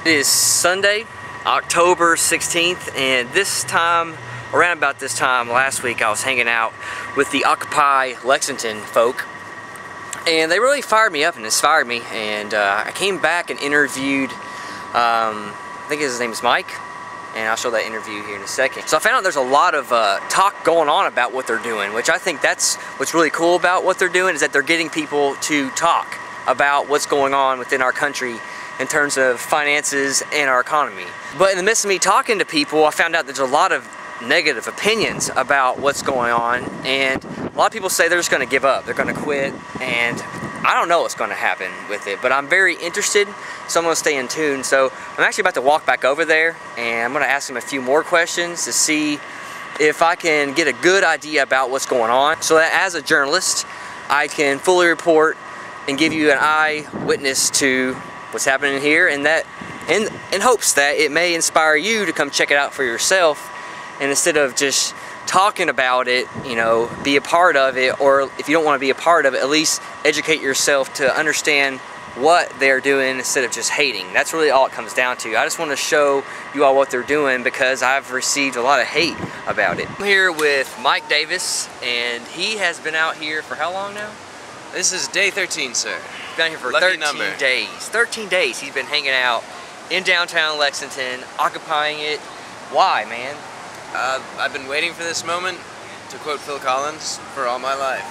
It is Sunday, October 16th, and around about this time last week, I was hanging out with the Occupy Lexington folk, and they really fired me up and inspired me, and I came back and interviewed, I think his name is Mike, and I'll show that interview here in a second. So I found out there's a lot of talk going on about what they're doing, which I think that's what's really cool about what they're doing, is that they're getting people to talk about what's going on within our country in terms of finances and our economy. But in the midst of me talking to people, I found out there's a lot of negative opinions about what's going on, and a lot of people say they're just going to give up, they're going to quit, and I don't know what's going to happen with it, but I'm very interested, so I'm going to stay in tune. So I'm actually about to walk back over there, and I'm going to ask them a few more questions to see if I can get a good idea about what's going on, so that as a journalist I can fully report and give you an eyewitness to what's happening here, and that in hopes that it may inspire you to come check it out for yourself, and instead of just talking about it, you know, be a part of it, or if you don't want to be a part of it, at least educate yourself to understand what they're doing instead of just hating. That's really all it comes down to. I just want to show you all what they're doing because I've received a lot of hate about it. I'm here with Mike Davis, and he has been out here for how long now? This is day 13, sir. Been here for Lucky 13 number. days. 13 days he's been hanging out in downtown Lexington, occupying it. Why, man? I've been waiting for this moment, to quote Phil Collins, for all my life.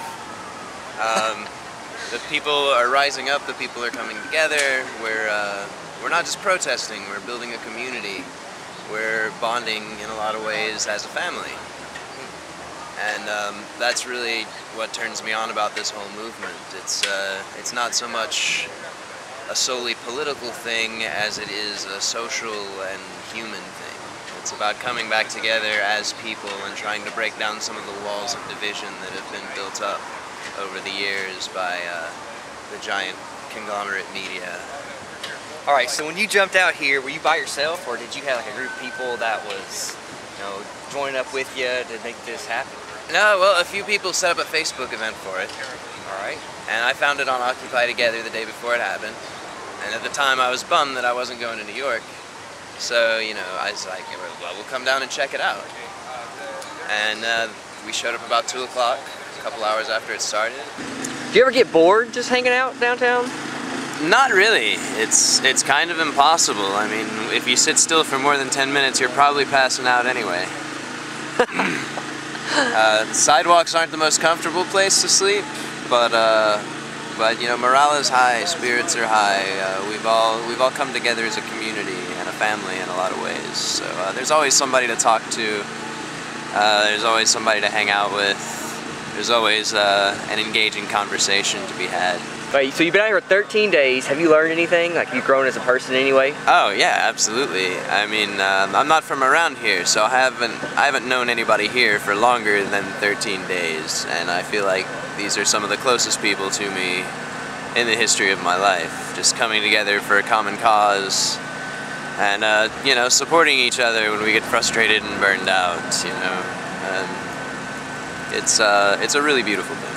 The people are rising up, the people are coming together. We're not just protesting, we're building a community. We're bonding in a lot of ways as a family. And that's really what turns me on about this whole movement. It's not so much a solely political thing as it is a social and human thing. It's about coming back together as people and trying to break down some of the walls of division that have been built up over the years by the giant conglomerate media. Alright, so when you jumped out here, were you by yourself, or did you have like a group of people that was, you know, joining up with you to make this happen? No, well, a few people set up a Facebook event for it. Alright. And I found it on Occupy Together the day before it happened. And at the time I was bummed that I wasn't going to New York. So, you know, I was like, well, we'll come down and check it out. And we showed up about 2 o'clock, a couple hours after it started. Do you ever get bored just hanging out downtown? Not really. It's kind of impossible. I mean, if you sit still for more than 10 minutes, you're probably passing out anyway. Sidewalks aren't the most comfortable place to sleep, but you know, morale is high, spirits are high. We've all come together as a community and a family in a lot of ways. So there's always somebody to talk to. There's always somebody to hang out with. There's always an engaging conversation to be had. Right, so you've been out here for 13 days. Have you learned anything? Like, you've grown as a person anyway? Oh yeah, absolutely. I mean, I'm not from around here, so I haven't known anybody here for longer than 13 days, and I feel like these are some of the closest people to me in the history of my life. Just coming together for a common cause, and you know, supporting each other when we get frustrated and burned out. You know, it's a really beautiful thing.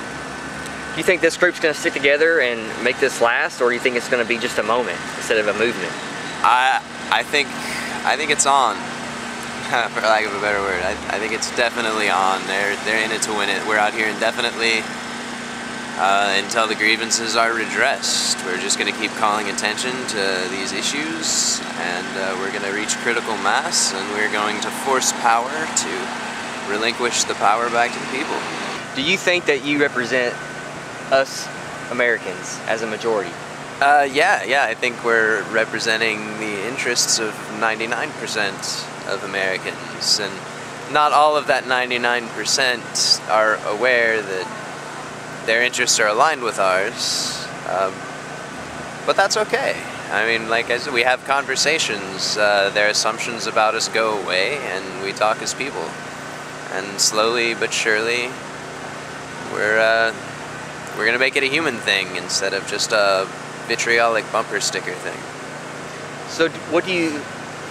Do you think this group's going to stick together and make this last, or do you think it's going to be just a moment instead of a movement? I think it's on, for lack of a better word. I think it's definitely on. They're in it to win it. We're out here indefinitely until the grievances are redressed. We're just going to keep calling attention to these issues, and we're going to reach critical mass, and we're going to force power to relinquish the power back to the people. Do you think that you represent us Americans as a majority? Yeah, I think we're representing the interests of 99% of Americans, and not all of that 99% are aware that their interests are aligned with ours, but that's okay. I mean, like I said, we have conversations, their assumptions about us go away, and we talk as people, and slowly but surely we're gonna make it a human thing instead of just a vitriolic bumper sticker thing. So what do you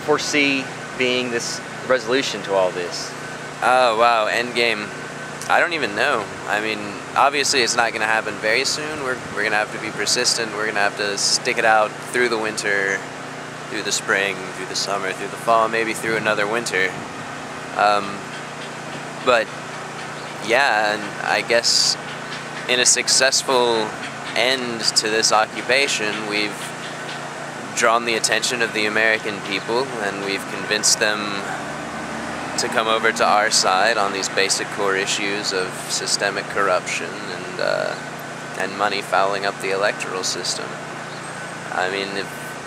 foresee being this resolution to all this? Oh wow, endgame. I don't even know. I mean, obviously it's not gonna happen very soon. We're gonna have to be persistent. We're gonna have to stick it out through the winter through the spring, through the summer, through the fall, maybe through another winter. But yeah, and I guess in a successful end to this occupation, we've drawn the attention of the American people, and we've convinced them to come over to our side on these basic core issues of systemic corruption and money fouling up the electoral system. I mean,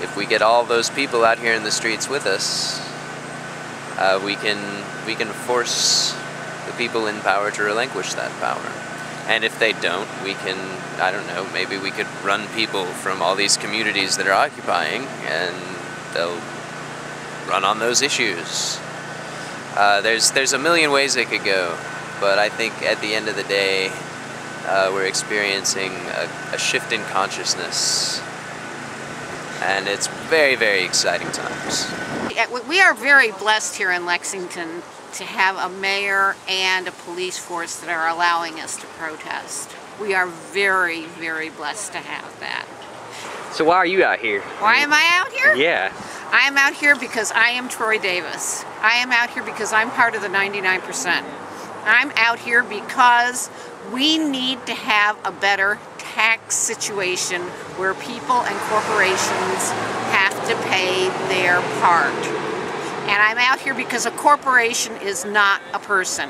if we get all those people out here in the streets with us, we can force the people in power to relinquish that power. And if they don't, we can, I don't know, maybe we could run people from all these communities that are occupying, and they'll run on those issues. There's a million ways it could go, but I think at the end of the day, we're experiencing a shift in consciousness, and it's very, very exciting times. We are very blessed here in Lexington to have a mayor and a police force that are allowing us to protest. We are very, very blessed to have that. So why are you out here? Why am I out here? Yeah. I am out here because I am Troy Davis. I am out here because I'm part of the 99%. I'm out here because we need to have a better tax situation where people and corporations have to pay their part. And I'm out here because a corporation is not a person.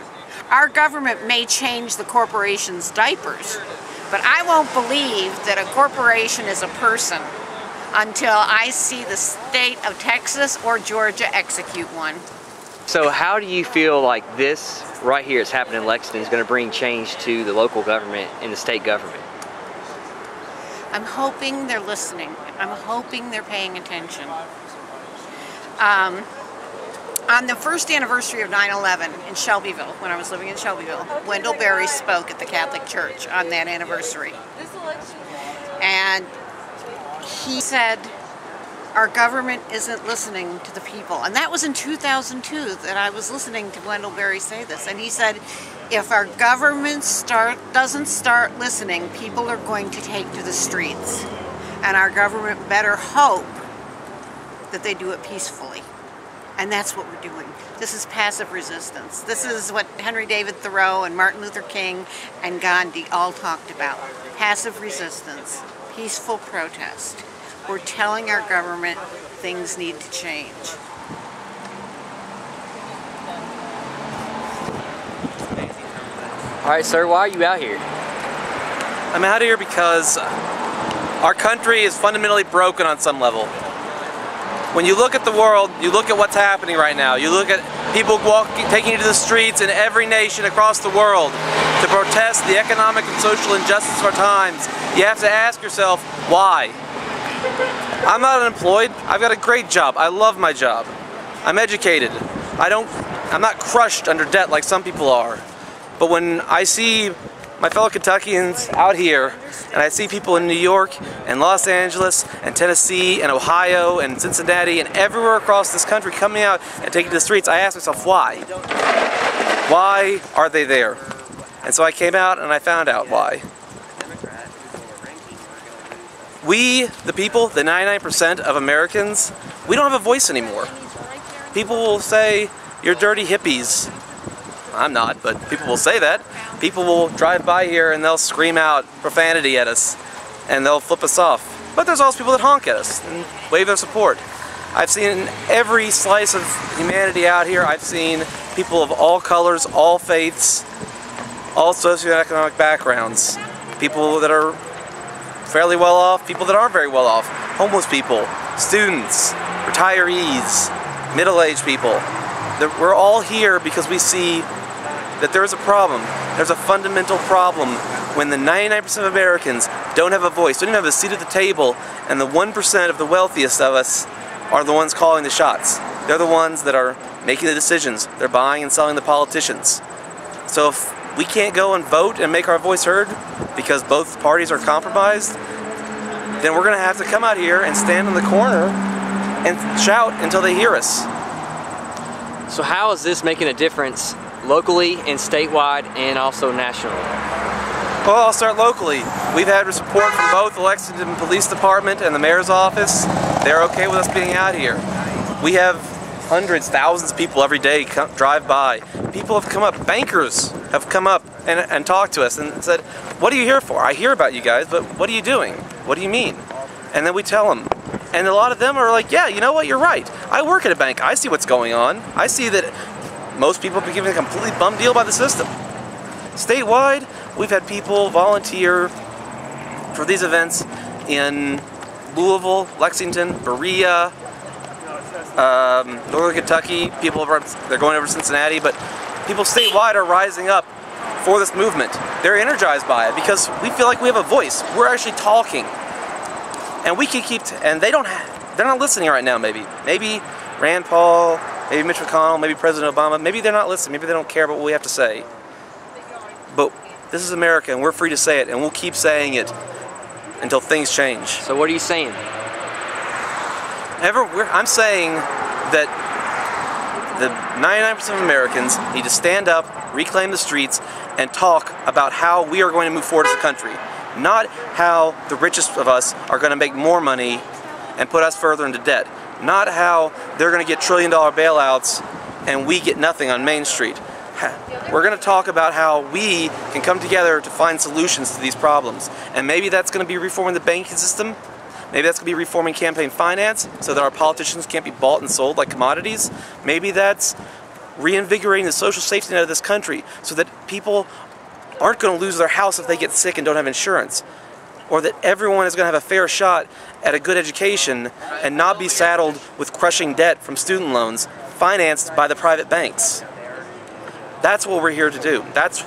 Our government may change the corporation's diapers, but I won't believe that a corporation is a person until I see the state of Texas or Georgia execute one. So how do you feel like this right here is happening in Lexington is going to bring change to the local government and the state government? I'm hoping they're listening. I'm hoping they're paying attention. On the first anniversary of 9/11 in Shelbyville, when I was living in Shelbyville, Wendell Berry spoke at the Catholic Church on that anniversary. And he said, our government isn't listening to the people. And that was in 2002 that I was listening to Wendell Berry say this. And he said, if our government doesn't start listening, people are going to take to the streets. And our government better hope that they do it peacefully. And that's what we're doing. This is passive resistance. This is what Henry David Thoreau and Martin Luther King and Gandhi all talked about. Passive resistance, peaceful protest. We're telling our government things need to change. All right, sir, why are you out here? I'm out here because our country is fundamentally broken on some level. When you look at the world, you look at what's happening right now. You look at people taking to the streets in every nation across the world to protest the economic and social injustice of our times. You have to ask yourself, why? I'm not unemployed. I've got a great job. I love my job. I'm educated. I'm not crushed under debt like some people are. But when I see my fellow Kentuckians out here, and I see people in New York and Los Angeles and Tennessee and Ohio and Cincinnati and everywhere across this country coming out and taking to the streets, I ask myself, why? Why are they there? And so I came out and I found out why. We, the people, the 99% of Americans, we don't have a voice anymore. People will say, you're dirty hippies. I'm not, but people will say that. People will drive by here and they'll scream out profanity at us and they'll flip us off. But there's also people that honk at us and wave their support. I've seen every slice of humanity out here. I've seen people of all colors, all faiths, all socioeconomic backgrounds. People that are fairly well off, people that aren't very well off, homeless people, students, retirees, middle-aged people. We're all here because we see that there is a problem. There's a fundamental problem when the 99% of Americans don't have a voice, don't even have a seat at the table, and the 1% of the wealthiest of us are the ones calling the shots. They're the ones that are making the decisions. They're buying and selling the politicians. So if we can't go and vote and make our voice heard because both parties are compromised, then we're going to have to come out here and stand in the corner and shout until they hear us. So how is this making a difference locally and statewide and also nationally? Well, I'll start locally. We've had support from both the Lexington Police Department and the Mayor's Office. They're okay with us being out here. We have hundreds, thousands of people every day drive by. People have come up, bankers have come up and talked to us and said, "What are you here for? I hear about you guys, but what are you doing? What do you mean?" And then we tell them. And a lot of them are like, "Yeah, you know what, you're right. I work at a bank. I see what's going on. I see that most people have been given a completely bum deal by the system." Statewide, we've had people volunteer for these events in Louisville, Lexington, Berea, Northern Kentucky. They're going over to Cincinnati, but people statewide are rising up for this movement. They're energized by it because we feel like we have a voice. We're actually talking, and we can and they're not listening right now. Maybe Rand Paul, maybe Mitch McConnell, maybe President Obama. Maybe they're not listening. Maybe they don't care about what we have to say. But this is America, and we're free to say it, and we'll keep saying it until things change. So what are you saying? I'm saying that the 99% of Americans need to stand up, reclaim the streets, and talk about how we are going to move forward as a country. Not how the richest of us are going to make more money and put us further into debt. Not how they're going to get trillion-dollar bailouts and we get nothing on Main Street. We're going to talk about how we can come together to find solutions to these problems. And maybe that's going to be reforming the banking system. Maybe that's going to be reforming campaign finance so that our politicians can't be bought and sold like commodities. Maybe that's reinvigorating the social safety net of this country so that people aren't going to lose their house if they get sick and don't have insurance. Or that everyone is going to have a fair shot at a good education and not be saddled with crushing debt from student loans financed by the private banks. That's what we're here to do. That's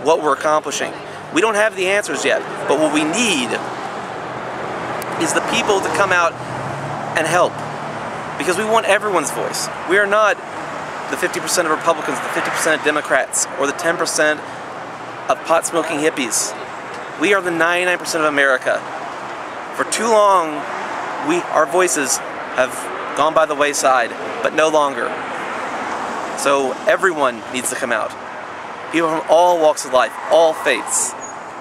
what we're accomplishing. We don't have the answers yet, but what we need is the people to come out and help. Because we want everyone's voice. We are not the 50% of Republicans, the 50% of Democrats, or the 10% of pot-smoking hippies. We are the 99% of America. For too long, our voices have gone by the wayside, but no longer. So everyone needs to come out. People from all walks of life, all faiths.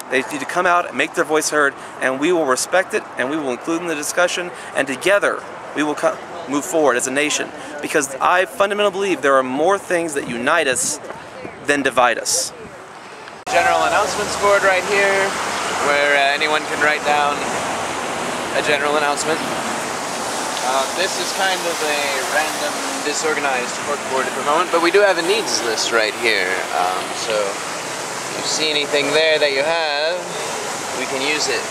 They need to come out and make their voice heard, and we will respect it, and we will include in the discussion, and together we will move forward as a nation. Because I fundamentally believe there are more things that unite us than divide us. General announcements board right here, where anyone can write down a general announcement. This is kind of a random, disorganized corkboard at the moment, but we do have a needs list right here. So if you see anything there that you have, we can use it.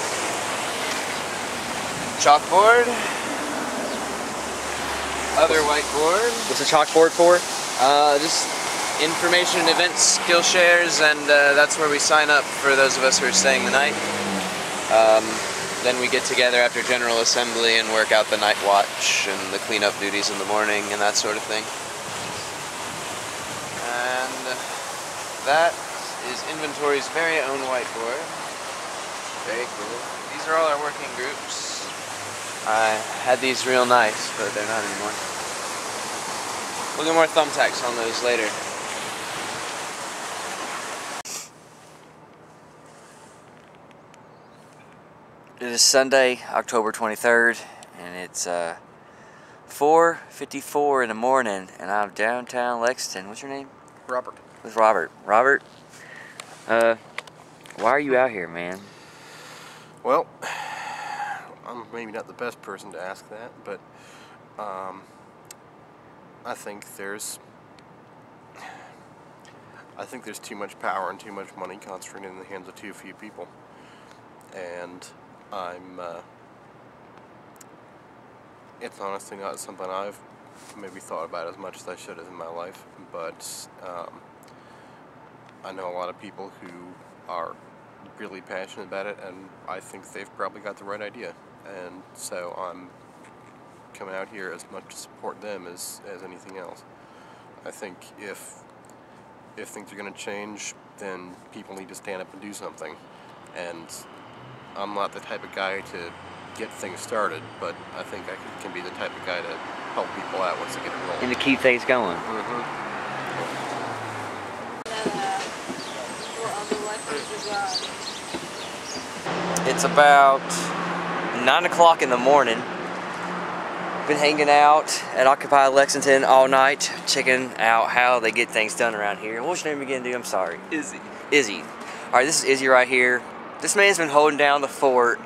Chalkboard. Other whiteboard. What's a chalkboard for? Just information, events, skill shares, and that's where we sign up for those of us who are staying the night. Then we get together after General Assembly and work out the night watch and the cleanup duties in the morning and that sort of thing. And that is Inventory's very own whiteboard. Very cool. These are all our working groups. I had these real nice, but they're not anymore. We'll get more thumbtacks on those later. It is Sunday, October 23rd, and it's 4:54 in the morning, and I'm downtown Lexington. What's your name? Robert. With Robert. Robert, why are you out here, man? Well, I'm maybe not the best person to ask that, but I think there's too much power and too much money concentrated in the hands of too few people, and it's honestly not something I've maybe thought about as much as I should have in my life, but I know a lot of people who are really passionate about it, and I think they've probably got the right idea, and so I'm coming out here as much to support them as anything else. I think if things are going to change, then people need to stand up and do something, and I'm not the type of guy to get things started, but I think I can be the type of guy to help people out once they get it rolling. And to keep things going. It's about 9 o'clock in the morning. Been hanging out at Occupy Lexington all night, checking out how they get things done around here. What's your name again, dude? I'm sorry. Izzy. Izzy. Alright, this is Izzy right here. This man's been holding down the fort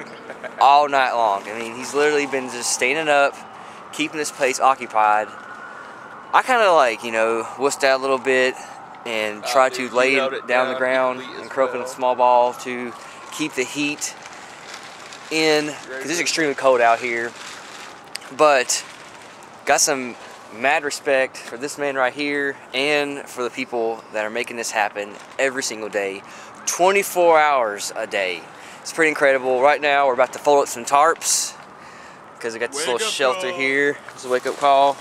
all night long. I mean, he's literally been just standing up, keeping this place occupied. I kind of like, you know, wussed out a little bit and tried to lay it down the ground and curl up in a small ball to keep the heat in, because it's extremely cold out here. But got some mad respect for this man right here and for the people that are making this happen every single day, 24 hours a day. It's pretty incredible. Right now we're about to fold up some tarps because I got this little shelter here. It's a wake up call.